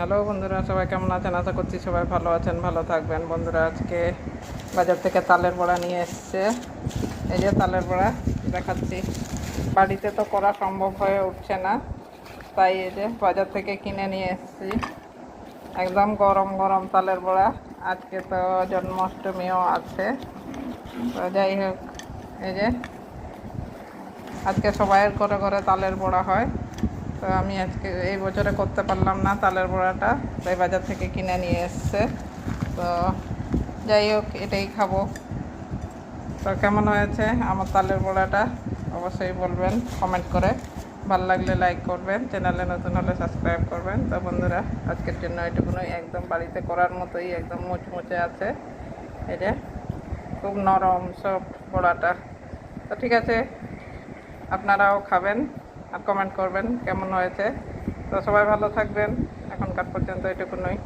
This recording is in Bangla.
হ্যালো বন্ধুরা, সবাই কেমন আছেন? আশা করছি সবাই ভালো আছেন, ভালো থাকবেন। বন্ধুরা, আজকে বাজার থেকে তালের বড়া নিয়ে এসছে। এই যে তালের বড়া দেখাচ্ছি। বাড়িতে তো করা সম্ভব হয়ে উঠছে না, তাই এই যে বাজার থেকে কিনে নিয়ে এসছি। একদম গরম গরম তালের বড়া। আজকে তো জন্মাষ্টমীও আছে, তো যাই হোক, এই যে আজকে সবাইয়ের ঘরে ঘরে তালের বড়া হয়। তো আমি আজকে এই বছরে করতে পারলাম না তালের বড়াটা, তাই বাজার থেকে কিনে নিয়ে এসছে। তো যাই হোক, এটাই খাবো। তো কেমন হয়েছে আমার তালের বড়াটা অবশ্যই বলবেন কমেন্ট করে। ভালো লাগলে লাইক করবেন, চ্যানেলে নতুন হলে সাবস্ক্রাইব করবেন। তো বন্ধুরা, আজকের জন্য এটুকুনই। একদম বাড়িতে করার মতোই, একদম মুচমুচে আছে। এই যে খুব নরম সফট বড়াটা। তো ঠিক আছে, আপনারাও খাবেন আর কমেন্ট করবেন কেমন হয়েছে। তো সবাই ভালো থাকবেন। এখনকার পর্যন্ত এটুকুনই।